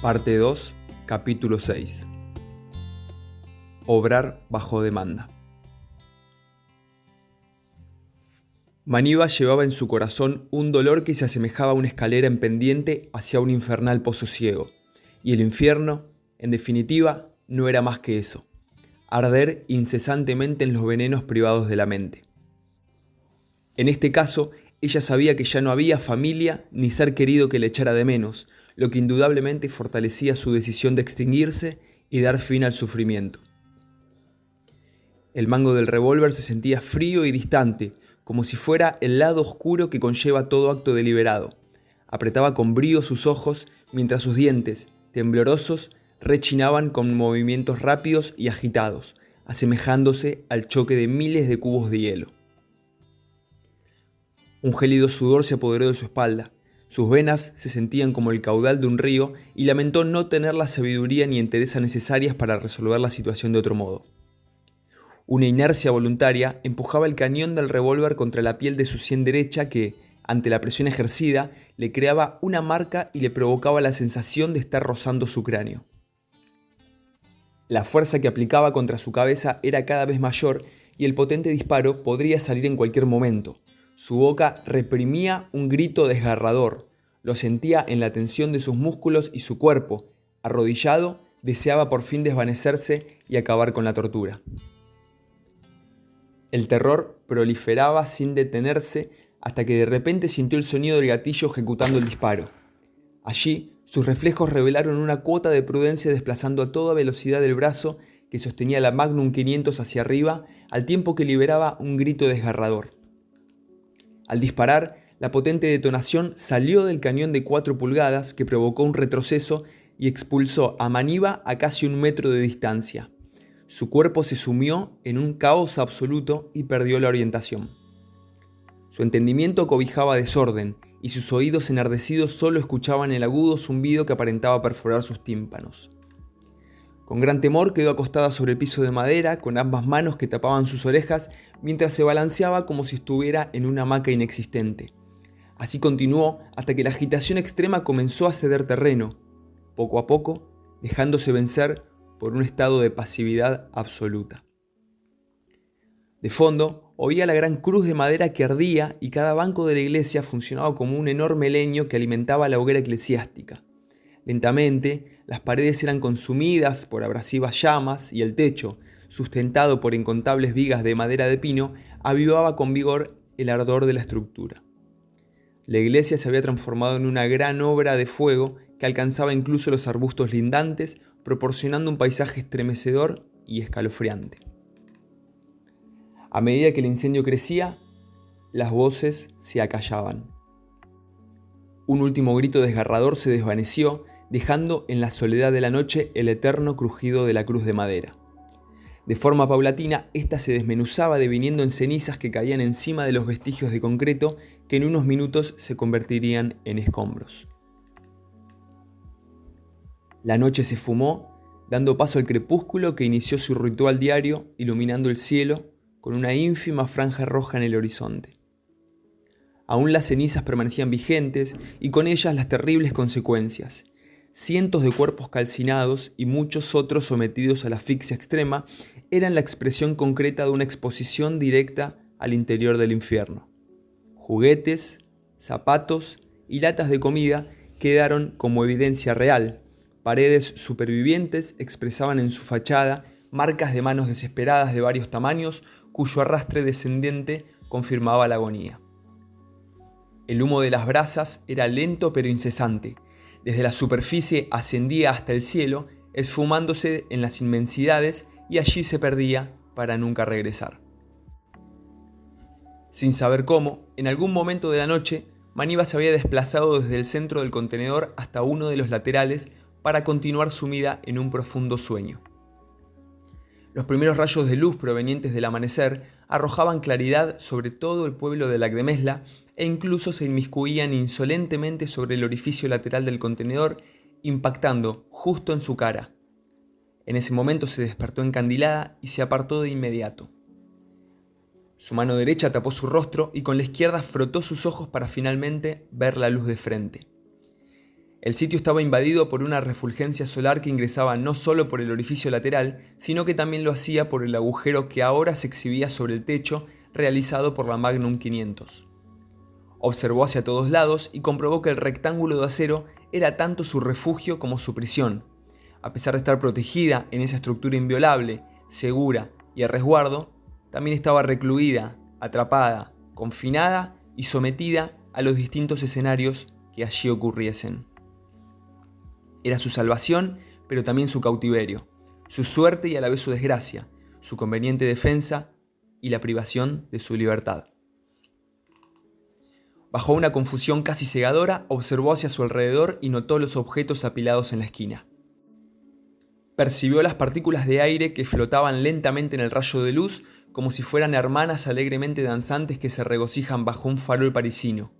Parte 2, capítulo 6. Obrar bajo demanda. Maniva llevaba en su corazón un dolor que se asemejaba a una escalera en pendiente hacia un infernal pozo ciego, y el infierno, en definitiva, no era más que eso: arder incesantemente en los venenos privados de la mente. En este caso, ella sabía que ya no había familia ni ser querido que le echara de menos, lo que indudablemente fortalecía su decisión de extinguirse y dar fin al sufrimiento. El mango del revólver se sentía frío y distante, como si fuera el lado oscuro que conlleva todo acto deliberado. Apretaba con brío sus ojos mientras sus dientes, temblorosos, rechinaban con movimientos rápidos y agitados, asemejándose al choque de miles de cubos de hielo. Un gélido sudor se apoderó de su espalda. Sus venas se sentían como el caudal de un río y lamentó no tener la sabiduría ni entereza necesarias para resolver la situación de otro modo. Una inercia voluntaria empujaba el cañón del revólver contra la piel de su sien derecha que, ante la presión ejercida, le creaba una marca y le provocaba la sensación de estar rozando su cráneo. La fuerza que aplicaba contra su cabeza era cada vez mayor y el potente disparo podría salir en cualquier momento. Su boca reprimía un grito desgarrador. Lo sentía en la tensión de sus músculos y su cuerpo, arrodillado, deseaba por fin desvanecerse y acabar con la tortura. El terror proliferaba sin detenerse hasta que de repente sintió el sonido del gatillo ejecutando el disparo. Allí, sus reflejos revelaron una cuota de prudencia desplazando a toda velocidad el brazo que sostenía la Magnum 500 hacia arriba, al tiempo que liberaba un grito desgarrador. Al disparar, la potente detonación salió del cañón de 4 pulgadas que provocó un retroceso y expulsó a Maniva a casi 1 metro de distancia. Su cuerpo se sumió en un caos absoluto y perdió la orientación. Su entendimiento cobijaba desorden y sus oídos enardecidos solo escuchaban el agudo zumbido que aparentaba perforar sus tímpanos. Con gran temor quedó acostada sobre el piso de madera, con ambas manos que tapaban sus orejas, mientras se balanceaba como si estuviera en una hamaca inexistente. Así continuó hasta que la agitación extrema comenzó a ceder terreno, poco a poco, dejándose vencer por un estado de pasividad absoluta. De fondo, oía la gran cruz de madera que ardía y cada banco de la iglesia funcionaba como un enorme leño que alimentaba la hoguera eclesiástica. Lentamente, las paredes eran consumidas por abrasivas llamas y el techo, sustentado por incontables vigas de madera de pino, avivaba con vigor el ardor de la estructura. La iglesia se había transformado en una gran obra de fuego que alcanzaba incluso los arbustos lindantes, proporcionando un paisaje estremecedor y escalofriante. A medida que el incendio crecía, las voces se acallaban. Un último grito desgarrador se desvaneció, dejando en la soledad de la noche el eterno crujido de la cruz de madera. De forma paulatina, ésta se desmenuzaba deviniendo en cenizas que caían encima de los vestigios de concreto que en unos minutos se convertirían en escombros. La noche se fumó, dando paso al crepúsculo que inició su ritual diario, iluminando el cielo con una ínfima franja roja en el horizonte. Aún las cenizas permanecían vigentes y con ellas las terribles consecuencias. Cientos de cuerpos calcinados y muchos otros sometidos a la asfixia extrema eran la expresión concreta de una exposición directa al interior del infierno. Juguetes, zapatos y latas de comida quedaron como evidencia real. Paredes supervivientes expresaban en su fachada marcas de manos desesperadas de varios tamaños cuyo arrastre descendente confirmaba la agonía. El humo de las brasas era lento pero incesante. Desde la superficie ascendía hasta el cielo, esfumándose en las inmensidades y allí se perdía para nunca regresar. Sin saber cómo, en algún momento de la noche, Maniva se había desplazado desde el centro del contenedor hasta uno de los laterales para continuar sumida en un profundo sueño. Los primeros rayos de luz provenientes del amanecer arrojaban claridad sobre todo el pueblo de Lagdemesla e incluso se inmiscuían insolentemente sobre el orificio lateral del contenedor, impactando justo en su cara. En ese momento se despertó encandilada y se apartó de inmediato. Su mano derecha tapó su rostro y con la izquierda frotó sus ojos para finalmente ver la luz de frente. El sitio estaba invadido por una refulgencia solar que ingresaba no solo por el orificio lateral, sino que también lo hacía por el agujero que ahora se exhibía sobre el techo realizado por la Magnum 500. Observó hacia todos lados y comprobó que el rectángulo de acero era tanto su refugio como su prisión. A pesar de estar protegida en esa estructura inviolable, segura y a resguardo, también estaba recluida, atrapada, confinada y sometida a los distintos escenarios que allí ocurriesen. Era su salvación, pero también su cautiverio, su suerte y a la vez su desgracia, su conveniente defensa y la privación de su libertad. Bajo una confusión casi cegadora, observó hacia su alrededor y notó los objetos apilados en la esquina. Percibió las partículas de aire que flotaban lentamente en el rayo de luz como si fueran hermanas alegremente danzantes que se regocijan bajo un farol parisino.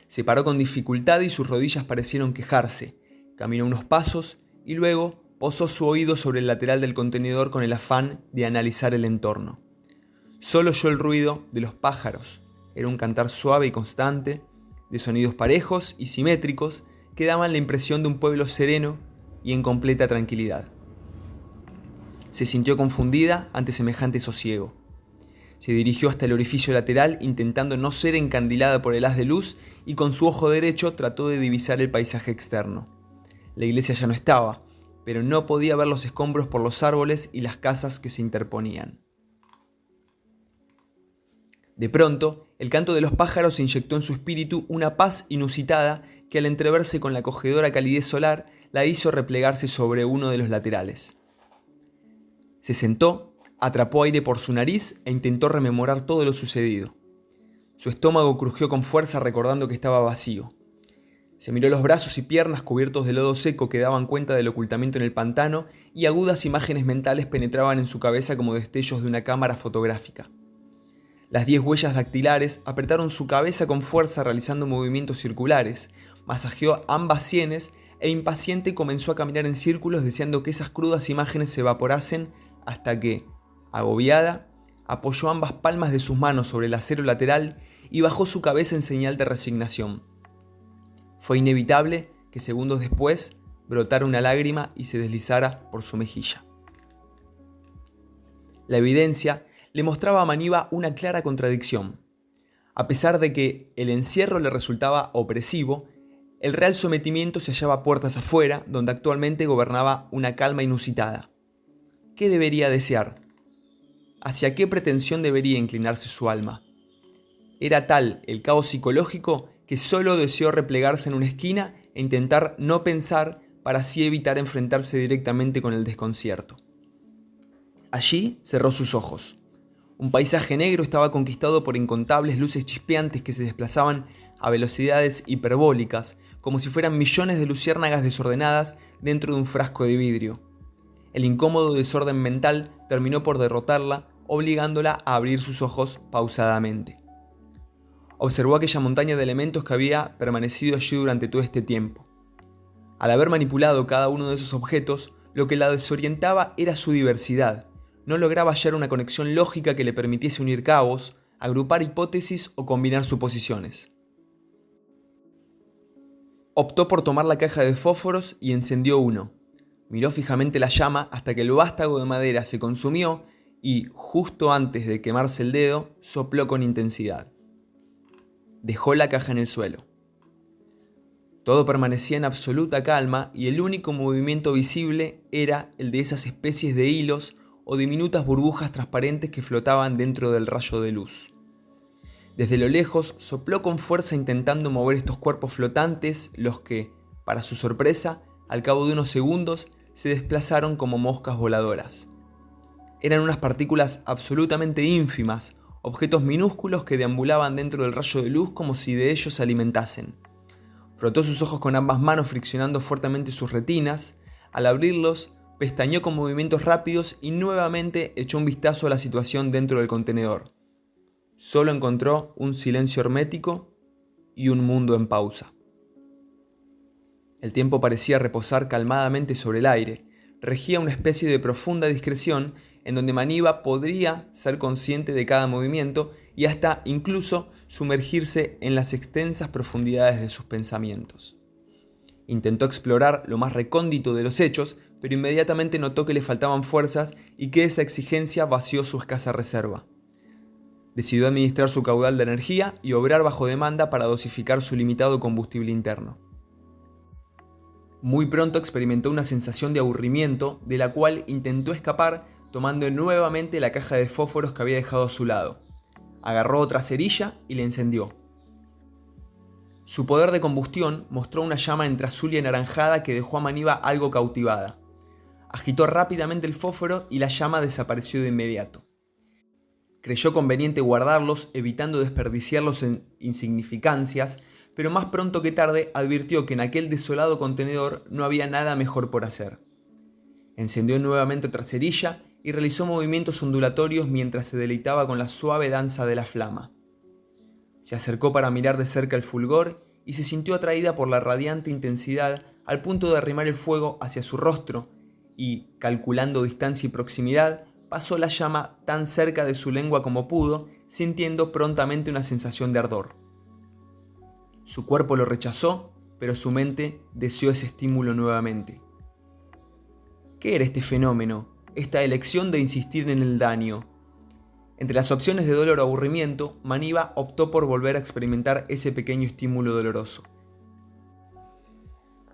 Se paró con dificultad y sus rodillas parecieron quejarse. Caminó unos pasos y luego posó su oído sobre el lateral del contenedor con el afán de analizar el entorno. Solo oyó el ruido de los pájaros. Era un cantar suave y constante, de sonidos parejos y simétricos que daban la impresión de un pueblo sereno y en completa tranquilidad. Se sintió confundida ante semejante sosiego. Se dirigió hasta el orificio lateral intentando no ser encandilada por el haz de luz y con su ojo derecho trató de divisar el paisaje externo. La iglesia ya no estaba, pero no podía ver los escombros por los árboles y las casas que se interponían. De pronto, el canto de los pájaros inyectó en su espíritu una paz inusitada que al entreverse con la acogedora calidez solar la hizo replegarse sobre uno de los laterales. Se sentó, atrapó aire por su nariz e intentó rememorar todo lo sucedido. Su estómago crujió con fuerza recordando que estaba vacío. Se miró los brazos y piernas cubiertos de lodo seco que daban cuenta del ocultamiento en el pantano y agudas imágenes mentales penetraban en su cabeza como destellos de una cámara fotográfica. Las 10 huellas dactilares apretaron su cabeza con fuerza realizando movimientos circulares, masajeó ambas sienes e impaciente comenzó a caminar en círculos deseando que esas crudas imágenes se evaporasen hasta que, agobiada, apoyó ambas palmas de sus manos sobre el acero lateral y bajó su cabeza en señal de resignación. Fue inevitable que segundos después brotara una lágrima y se deslizara por su mejilla. La evidencia le mostraba a Maniva una clara contradicción. A pesar de que el encierro le resultaba opresivo, el real sometimiento se hallaba puertas afuera, donde actualmente gobernaba una calma inusitada. ¿Qué debería desear? ¿Hacia qué pretensión debería inclinarse su alma? Era tal el caos psicológico que solo deseó replegarse en una esquina e intentar no pensar para así evitar enfrentarse directamente con el desconcierto. Allí cerró sus ojos. Un paisaje negro estaba conquistado por incontables luces chispeantes que se desplazaban a velocidades hiperbólicas, como si fueran millones de luciérnagas desordenadas dentro de un frasco de vidrio. El incómodo desorden mental terminó por derrotarla, obligándola a abrir sus ojos pausadamente. Observó aquella montaña de elementos que había permanecido allí durante todo este tiempo. Al haber manipulado cada uno de esos objetos, lo que la desorientaba era su diversidad. No lograba hallar una conexión lógica que le permitiese unir cabos, agrupar hipótesis o combinar suposiciones. Optó por tomar la caja de fósforos y encendió uno. Miró fijamente la llama hasta que el vástago de madera se consumió y, justo antes de quemarse el dedo, sopló con intensidad. Dejó la caja en el suelo. Todo permanecía en absoluta calma y el único movimiento visible era el de esas especies de hilos o diminutas burbujas transparentes que flotaban dentro del rayo de luz. Desde lo lejos sopló con fuerza intentando mover estos cuerpos flotantes, los que, para su sorpresa, al cabo de unos segundos, se desplazaron como moscas voladoras. Eran unas partículas absolutamente ínfimas, objetos minúsculos que deambulaban dentro del rayo de luz como si de ellos se alimentasen. Frotó sus ojos con ambas manos friccionando fuertemente sus retinas. Al abrirlos, pestañeó con movimientos rápidos y nuevamente echó un vistazo a la situación dentro del contenedor. Solo encontró un silencio hermético y un mundo en pausa. El tiempo parecía reposar calmadamente sobre el aire. Regía una especie de profunda discreción en donde Maniva podría ser consciente de cada movimiento y hasta incluso sumergirse en las extensas profundidades de sus pensamientos. Intentó explorar lo más recóndito de los hechos, pero inmediatamente notó que le faltaban fuerzas y que esa exigencia vació su escasa reserva. Decidió administrar su caudal de energía y obrar bajo demanda para dosificar su limitado combustible interno. Muy pronto experimentó una sensación de aburrimiento, de la cual intentó escapar tomando nuevamente la caja de fósforos que había dejado a su lado. Agarró otra cerilla y la encendió. Su poder de combustión mostró una llama entre azul y anaranjada que dejó a Maníba algo cautivada. Agitó rápidamente el fósforo y la llama desapareció de inmediato. Creyó conveniente guardarlos, evitando desperdiciarlos en insignificancias, pero más pronto que tarde advirtió que en aquel desolado contenedor no había nada mejor por hacer. Encendió nuevamente otra cerilla y realizó movimientos ondulatorios mientras se deleitaba con la suave danza de la flama. Se acercó para mirar de cerca el fulgor y se sintió atraída por la radiante intensidad al punto de arrimar el fuego hacia su rostro y, calculando distancia y proximidad, pasó la llama tan cerca de su lengua como pudo, sintiendo prontamente una sensación de ardor. Su cuerpo lo rechazó, pero su mente deseó ese estímulo nuevamente. ¿Qué era este fenómeno? Esta elección de insistir en el daño. Entre las opciones de dolor o aburrimiento, Maníba optó por volver a experimentar ese pequeño estímulo doloroso.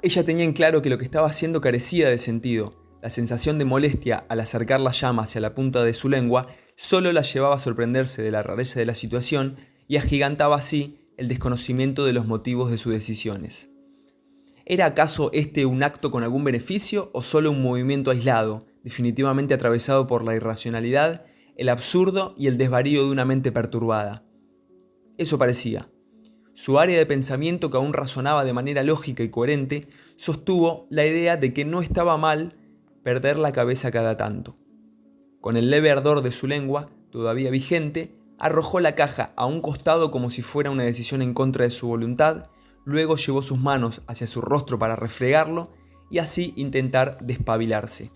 Ella tenía en claro que lo que estaba haciendo carecía de sentido. La sensación de molestia al acercar la llama hacia la punta de su lengua solo la llevaba a sorprenderse de la rareza de la situación y agigantaba así el desconocimiento de los motivos de sus decisiones. ¿Era acaso este un acto con algún beneficio o solo un movimiento aislado, definitivamente atravesado por la irracionalidad, el absurdo y el desvarío de una mente perturbada? Eso parecía. Su área de pensamiento, que aún razonaba de manera lógica y coherente, sostuvo la idea de que no estaba mal perder la cabeza cada tanto. Con el leve ardor de su lengua, todavía vigente, arrojó la caja a un costado como si fuera una decisión en contra de su voluntad, luego llevó sus manos hacia su rostro para refregarlo y así intentar despabilarse.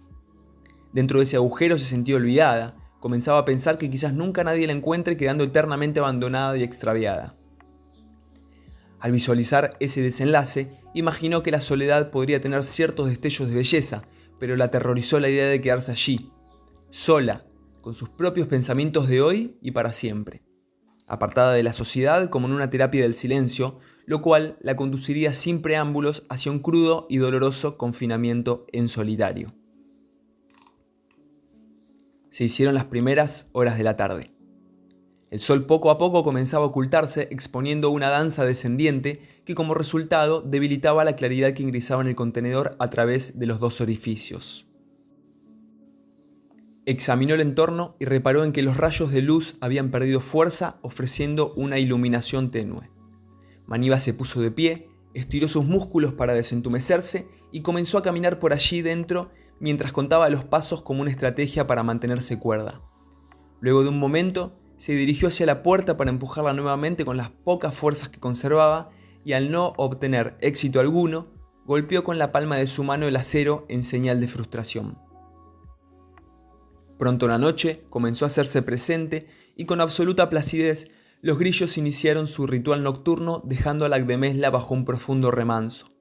Dentro de ese agujero se sintió olvidada, comenzaba a pensar que quizás nunca nadie la encuentre, quedando eternamente abandonada y extraviada. Al visualizar ese desenlace, imaginó que la soledad podría tener ciertos destellos de belleza, pero la aterrorizó la idea de quedarse allí, sola, con sus propios pensamientos de hoy y para siempre, apartada de la sociedad como en una terapia del silencio, lo cual la conduciría sin preámbulos hacia un crudo y doloroso confinamiento en solitario. Se hicieron las primeras horas de la tarde. El sol poco a poco comenzaba a ocultarse, exponiendo una danza descendiente que como resultado debilitaba la claridad que ingresaba en el contenedor a través de los dos orificios. Examinó el entorno y reparó en que los rayos de luz habían perdido fuerza, ofreciendo una iluminación tenue. Maníba se puso de pie, estiró sus músculos para desentumecerse y comenzó a caminar por allí dentro mientras contaba los pasos como una estrategia para mantenerse cuerda. Luego de un momento, se dirigió hacia la puerta para empujarla nuevamente con las pocas fuerzas que conservaba y al no obtener éxito alguno, golpeó con la palma de su mano el acero en señal de frustración. Pronto la noche comenzó a hacerse presente y con absoluta placidez los grillos iniciaron su ritual nocturno dejando a la Agdemesla bajo un profundo remanso.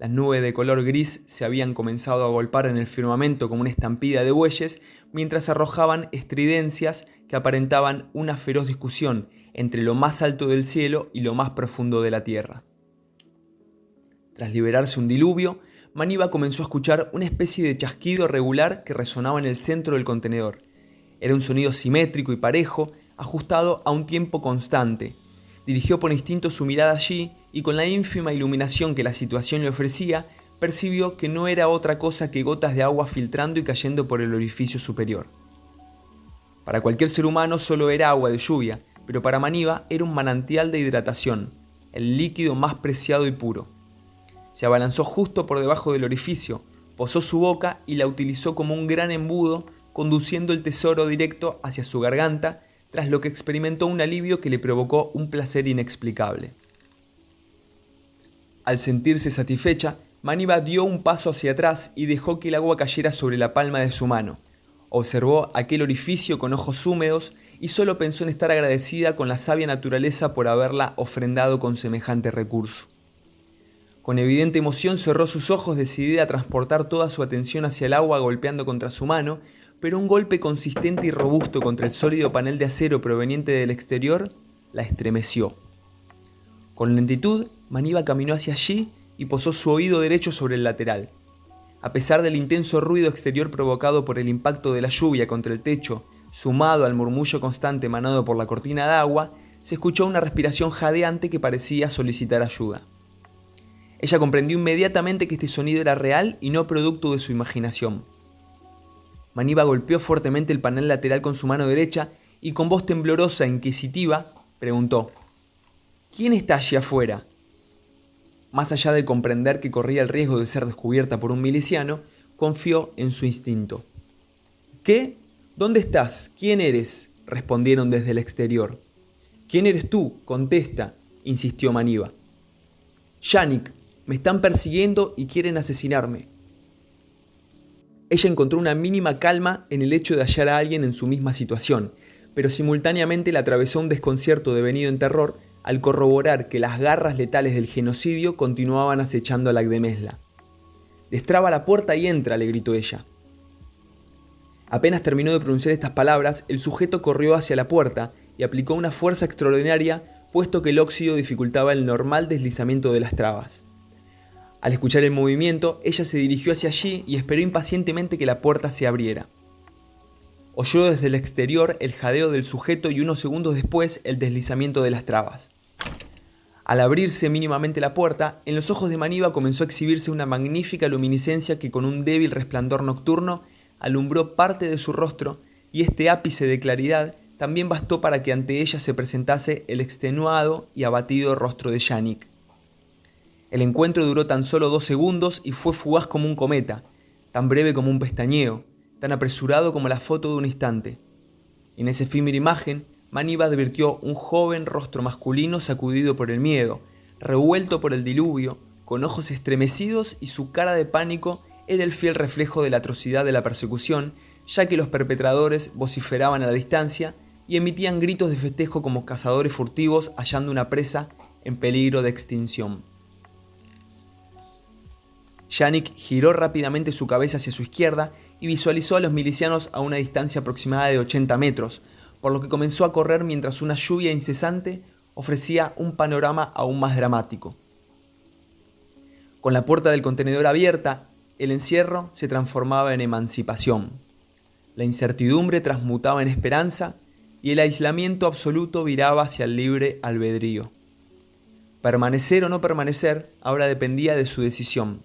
Las nubes de color gris se habían comenzado a golpear en el firmamento como una estampida de bueyes mientras arrojaban estridencias que aparentaban una feroz discusión entre lo más alto del cielo y lo más profundo de la tierra. Tras liberarse un diluvio, Maníba comenzó a escuchar una especie de chasquido regular que resonaba en el centro del contenedor. Era un sonido simétrico y parejo, ajustado a un tiempo constante. Dirigió por instinto su mirada allí y con la ínfima iluminación que la situación le ofrecía, percibió que no era otra cosa que gotas de agua filtrando y cayendo por el orificio superior. Para cualquier ser humano solo era agua de lluvia, pero para Maníba era un manantial de hidratación, el líquido más preciado y puro. Se abalanzó justo por debajo del orificio, posó su boca y la utilizó como un gran embudo, conduciendo el tesoro directo hacia su garganta, tras lo que experimentó un alivio que le provocó un placer inexplicable. Al sentirse satisfecha, Maníba dio un paso hacia atrás y dejó que el agua cayera sobre la palma de su mano. Observó aquel orificio con ojos húmedos y solo pensó en estar agradecida con la sabia naturaleza por haberla ofrendado con semejante recurso. Con evidente emoción cerró sus ojos, decidida a transportar toda su atención hacia el agua golpeando contra su mano, pero un golpe consistente y robusto contra el sólido panel de acero proveniente del exterior la estremeció. Con lentitud, Maniva caminó hacia allí y posó su oído derecho sobre el lateral. A pesar del intenso ruido exterior provocado por el impacto de la lluvia contra el techo, sumado al murmullo constante emanado por la cortina de agua, se escuchó una respiración jadeante que parecía solicitar ayuda. Ella comprendió inmediatamente que este sonido era real y no producto de su imaginación. Maniva golpeó fuertemente el panel lateral con su mano derecha y con voz temblorosa e inquisitiva preguntó: ¿Quién está allí afuera? Más allá de comprender que corría el riesgo de ser descubierta por un miliciano, confió en su instinto. ¿Qué? ¿Dónde estás? ¿Quién eres?, respondieron desde el exterior. ¿Quién eres tú? Contesta, insistió Maniva. Yannick, me están persiguiendo y quieren asesinarme. Ella encontró una mínima calma en el hecho de hallar a alguien en su misma situación, pero simultáneamente la atravesó un desconcierto devenido en terror al corroborar que las garras letales del genocidio continuaban acechando a la Agdemesla. «Destraba la puerta y entra», le gritó ella. Apenas terminó de pronunciar estas palabras, el sujeto corrió hacia la puerta y aplicó una fuerza extraordinaria, puesto que el óxido dificultaba el normal deslizamiento de las trabas. Al escuchar el movimiento, ella se dirigió hacia allí y esperó impacientemente que la puerta se abriera. Oyó desde el exterior el jadeo del sujeto y unos segundos después el deslizamiento de las trabas. Al abrirse mínimamente la puerta, en los ojos de Maniva comenzó a exhibirse una magnífica luminiscencia que con un débil resplandor nocturno alumbró parte de su rostro, y este ápice de claridad también bastó para que ante ella se presentase el extenuado y abatido rostro de Yannick. El encuentro duró tan solo 2 segundos y fue fugaz como un cometa, tan breve como un pestañeo, tan apresurado como la foto de un instante. En esa efímera imagen, Maniva advirtió un joven rostro masculino sacudido por el miedo, revuelto por el diluvio, con ojos estremecidos, y su cara de pánico era el fiel reflejo de la atrocidad de la persecución, ya que los perpetradores vociferaban a la distancia y emitían gritos de festejo como cazadores furtivos hallando una presa en peligro de extinción. Yannick giró rápidamente su cabeza hacia su izquierda y visualizó a los milicianos a una distancia aproximada de 80 metros, por lo que comenzó a correr mientras una lluvia incesante ofrecía un panorama aún más dramático. Con la puerta del contenedor abierta, el encierro se transformaba en emancipación. La incertidumbre transmutaba en esperanza y el aislamiento absoluto viraba hacia el libre albedrío. Permanecer o no permanecer ahora dependía de su decisión.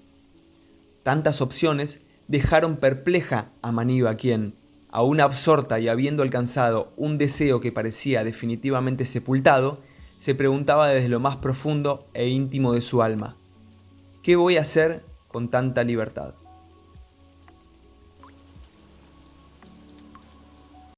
Tantas opciones dejaron perpleja a Maniva, quien, aún absorta y habiendo alcanzado un deseo que parecía definitivamente sepultado, se preguntaba desde lo más profundo e íntimo de su alma: ¿qué voy a hacer con tanta libertad?